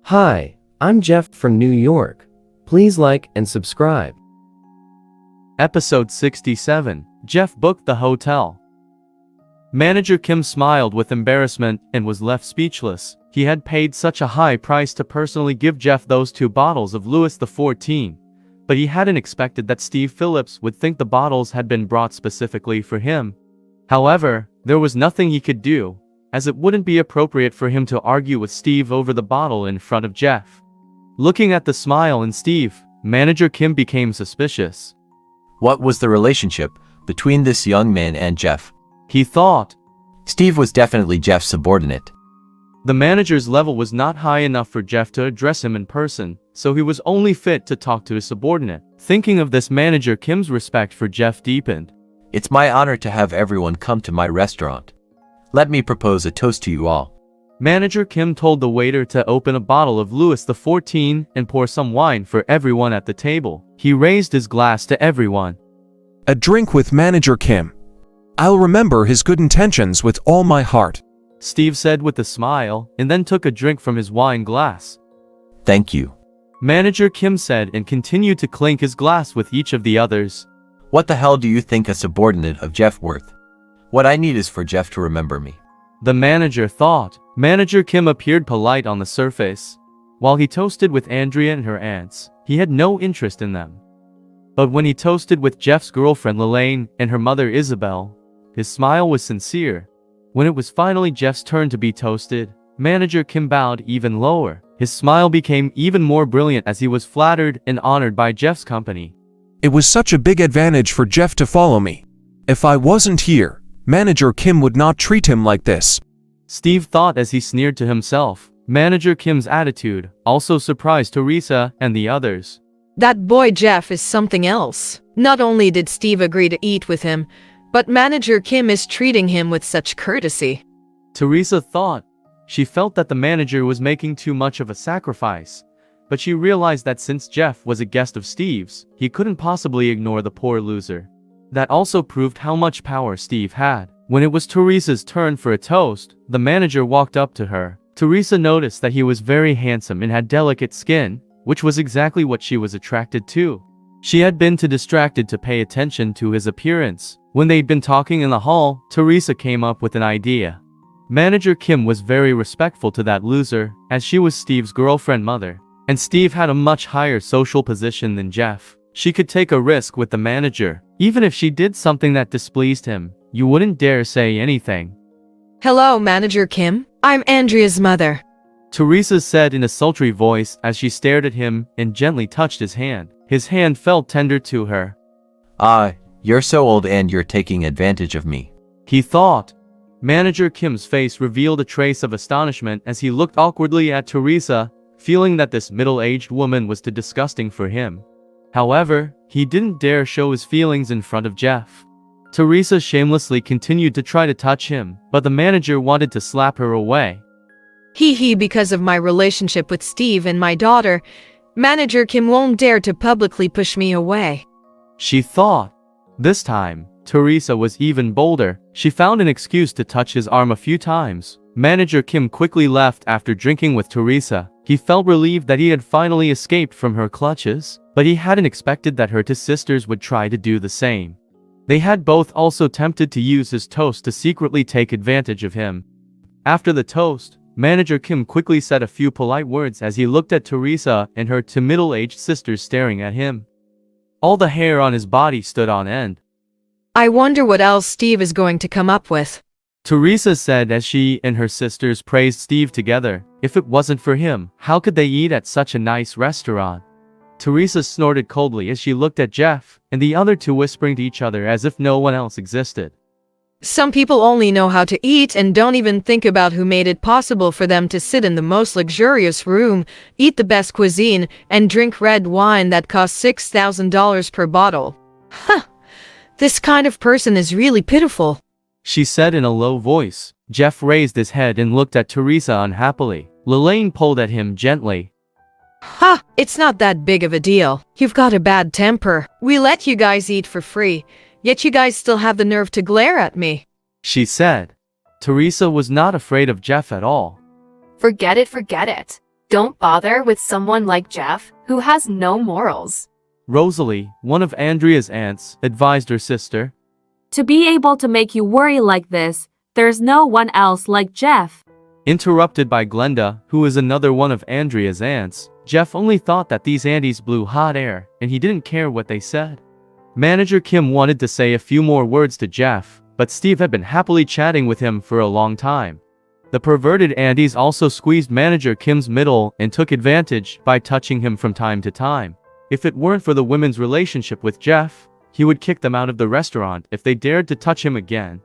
Hi, I'm Jeff from New York. Please like and subscribe. Episode 67. Jeff booked the hotel. Manager Kim smiled with embarrassment and was left speechless. He had paid such a high price to personally give Jeff those 2 bottles of Louis XIV, but he hadn't expected that Steve Phillips would think the bottles had been brought specifically for him. However, there was nothing he could do, as it wouldn't be appropriate for him to argue with Steve over the bottle in front of Jeff. Looking at the smile in Steve, Manager Kim became suspicious. What was the relationship between this young man and Jeff? He thought. Steve was definitely Jeff's subordinate. The manager's level was not high enough for Jeff to address him in person, so he was only fit to talk to his subordinate. Thinking of this, Manager Kim's respect for Jeff deepened. It's my honor to have everyone come to my restaurant. Let me propose a toast to you all. Manager Kim told the waiter to open a bottle of Louis XIV and pour some wine for everyone at the table. He raised his glass to everyone. A drink with Manager Kim. I'll remember his good intentions with all my heart, Steve said with a smile, and then took a drink from his wine glass. Thank you, Manager Kim said, and continued to clink his glass with each of the others. What the hell do you think a subordinate of Jeff worth? What I need is for Jeff to remember me, the manager thought. Manager Kim appeared polite on the surface. While he toasted with Andrea and her aunts, he had no interest in them. But when he toasted with Jeff's girlfriend Lelaine and her mother Isabel, his smile was sincere. When it was finally Jeff's turn to be toasted, Manager Kim bowed even lower. His smile became even more brilliant as he was flattered and honored by Jeff's company. It was such a big advantage for Jeff to follow me. If I wasn't here, Manager Kim would not treat him like this, Steve thought as he sneered to himself. Manager Kim's attitude also surprised Teresa and the others. That boy Jeff is something else. Not only did Steve agree to eat with him, but Manager Kim is treating him with such courtesy, Teresa thought. She felt that the manager was making too much of a sacrifice, but she realized that since Jeff was a guest of Steve's, he couldn't possibly ignore the poor loser. That also proved how much power Steve had. When it was Teresa's turn for a toast, the manager walked up to her. Teresa noticed that he was very handsome and had delicate skin, which was exactly what she was attracted to. She had been too distracted to pay attention to his appearance. When they'd been talking in the hall, Teresa came up with an idea. Manager Kim was very respectful to that loser, as she was Steve's girlfriend mother, and Steve had a much higher social position than Jeff. She could take a risk with the manager. Even if she did something that displeased him, you wouldn't dare say anything. Hello, Manager Kim. I'm Andrea's mother, Teresa said in a sultry voice as she stared at him and gently touched his hand. His hand felt tender to her. You're so old and you're taking advantage of me, he thought. Manager Kim's face revealed a trace of astonishment as he looked awkwardly at Teresa, feeling that this middle-aged woman was too disgusting for him. However, he didn't dare show his feelings in front of Jeff. Teresa shamelessly continued to try to touch him, but the manager wanted to slap her away. Because of my relationship with Steve and my daughter, Manager Kim won't dare to publicly push me away, she thought. This time, Teresa was even bolder. She found an excuse to touch his arm a few times. Manager Kim quickly left after drinking with Teresa. He felt relieved that he had finally escaped from her clutches, but he hadn't expected that her 2 sisters would try to do the same. They had both also tempted to use his toast to secretly take advantage of him. After the toast, Manager Kim quickly said a few polite words as he looked at Teresa and her 2 middle-aged sisters staring at him. All the hair on his body stood on end. I wonder what else Steve is going to come up with, Teresa said as she and her sisters praised Steve together. If it wasn't for him, how could they eat at such a nice restaurant? Teresa snorted coldly as she looked at Jeff and the other 2, whispering to each other as if no one else existed. Some people only know how to eat and don't even think about who made it possible for them to sit in the most luxurious room, eat the best cuisine, and drink red wine that costs $6,000 per bottle. This kind of person is really pitiful, she said in a low voice. Jeff raised his head and looked at Teresa unhappily. Lelaine pulled at him gently. It's not that big of a deal. You've got a bad temper. We let you guys eat for free, yet you guys still have the nerve to glare at me, she said. Teresa was not afraid of Jeff at all. Forget it. Don't bother with someone like Jeff, who has no morals. Rosalie, one of Andrea's aunts, advised her sister. To be able to make you worry like this, there's no one else like Jeff. Interrupted by Glenda, who is another one of Andrea's aunts. Jeff only thought that these aunties blew hot air, and he didn't care what they said. Manager Kim wanted to say a few more words to Jeff, but Steve had been happily chatting with him for a long time. The perverted aunties also squeezed Manager Kim's middle and took advantage by touching him from time to time. If it weren't for the women's relationship with Jeff, he would kick them out of the restaurant if they dared to touch him again.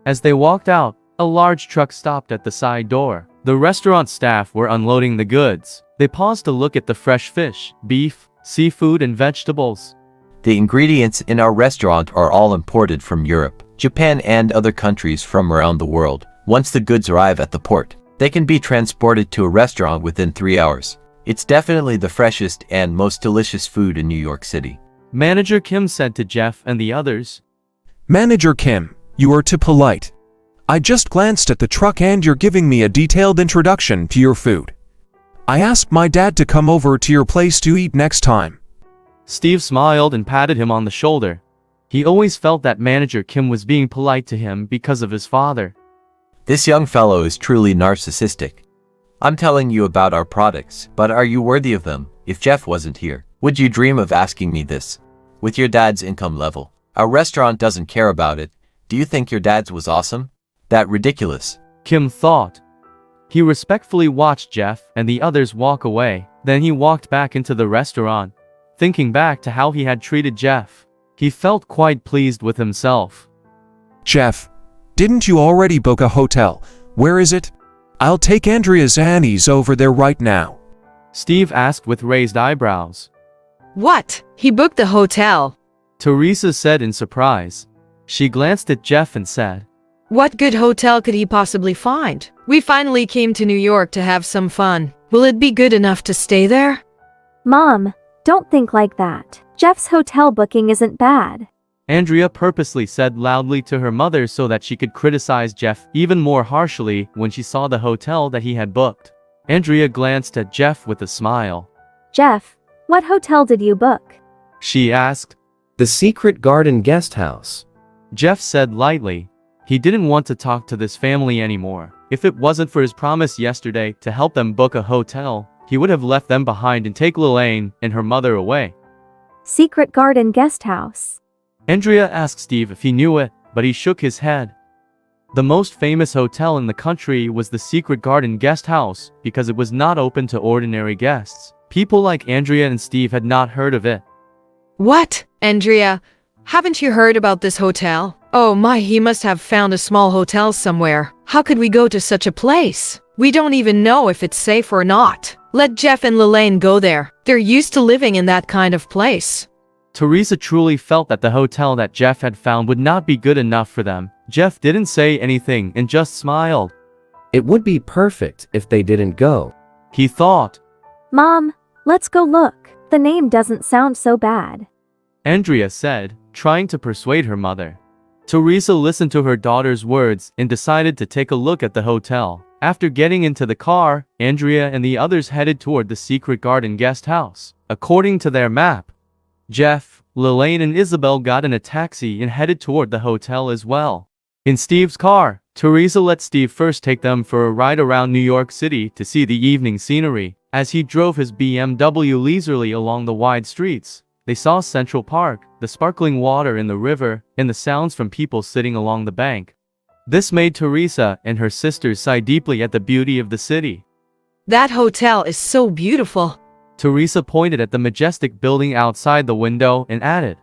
As they walked out, a large truck stopped at the side door. The restaurant staff were unloading the goods. They paused to look at the fresh fish, beef, seafood, and vegetables. The ingredients in our restaurant are all imported from Europe, Japan, and other countries from around the world. Once the goods arrive at the port, they can be transported to a restaurant within 3 hours. It's definitely the freshest and most delicious food in New York City. Manager Kim said to Jeff and the others. Manager Kim, you are too polite. I just glanced at the truck and you're giving me a detailed introduction to your food. I asked my dad to come over to your place to eat next time. Steve smiled and patted him on the shoulder. He always felt that Manager Kim was being polite to him because of his father. This young fellow is truly narcissistic. I'm telling you about our products, but are you worthy of them? If Jeff wasn't here, would you dream of asking me this? With your dad's income level, our restaurant doesn't care about it. Do you think your dad's was awesome? That ridiculous. Kim thought. He respectfully watched Jeff and the others walk away. Then he walked back into the restaurant. Thinking back to how he had treated Jeff, he felt quite pleased with himself. Jeff, didn't you already book a hotel? Where is it? I'll take Andrea's aunties over there right now. Steve asked with raised eyebrows. What? He booked the hotel. Teresa said in surprise. She glanced at Jeff and said, What good hotel could he possibly find? We finally came to New York to have some fun. Will it be good enough to stay there? Mom, don't think like that. Jeff's hotel booking isn't bad. Andrea purposely said loudly to her mother so that she could criticize Jeff even more harshly when she saw the hotel that he had booked. Andrea glanced at Jeff with a smile. Jeff, what hotel did you book? She asked. The Secret Garden Guest House. Jeff said lightly. He didn't want to talk to this family anymore. If it wasn't for his promise yesterday to help them book a hotel, he would have left them behind and take Lillian and her mother away. Secret Garden Guest House. Andrea asked Steve if he knew it, but he shook his head. The most famous hotel in the country was the Secret Garden Guest House because it was not open to ordinary guests. People like Andrea and Steve had not heard of it. What? Andrea, haven't you heard about this hotel? Oh my, he must have found a small hotel somewhere. How could we go to such a place? We don't even know if it's safe or not. Let Jeff and Lillian go there. They're used to living in that kind of place. Teresa truly felt that the hotel that Jeff had found would not be good enough for them. Jeff didn't say anything and just smiled. It would be perfect if they didn't go. He thought. Mom, let's go look. The name doesn't sound so bad. Andrea said, trying to persuade her mother. Teresa listened to her daughter's words and decided to take a look at the hotel. After getting into the car, Andrea and the others headed toward the Secret Garden Guest House. According to their map, Jeff, Lillian, and Isabel got in a taxi and headed toward the hotel as well. In Steve's car, Teresa let Steve first take them for a ride around New York City to see the evening scenery. As he drove his BMW leisurely along the wide streets, they saw Central Park, the sparkling water in the river, and the sounds from people sitting along the bank. This made Teresa and her sisters sigh deeply at the beauty of the city. That hotel is so beautiful. Teresa pointed at the majestic building outside the window and added,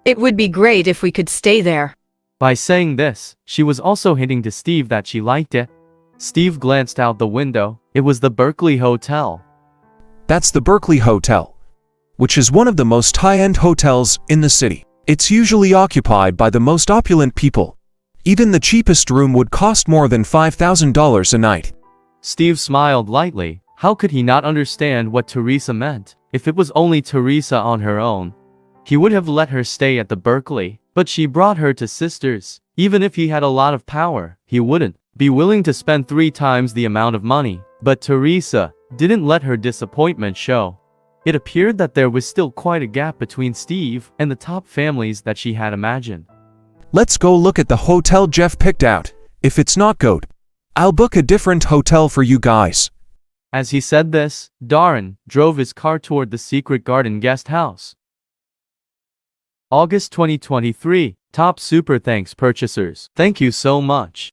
It would be great if we could stay there. By saying this, she was also hinting to Steve that she liked it. Steve glanced out the window. It was the Berkeley Hotel. That's the Berkeley Hotel, which is one of the most high-end hotels in the city. It's usually occupied by the most opulent people. Even the cheapest room would cost more than $5,000 a night. Steve smiled lightly. How could he not understand what Teresa meant? If it was only Teresa on her own, he would have let her stay at the Berkeley. But she brought her to sisters. Even if he had a lot of power, he wouldn't be willing to spend 3 times the amount of money. But Teresa, didn't let her disappointment show. It appeared that there was still quite a gap between Steve and the top families that she had imagined. Let's go look at the hotel Jeff picked out. If it's not good, I'll book a different hotel for you guys. As he said this, Darren drove his car toward the Secret Garden guest house. August 2023. Top super thanks purchasers. Thank you so much.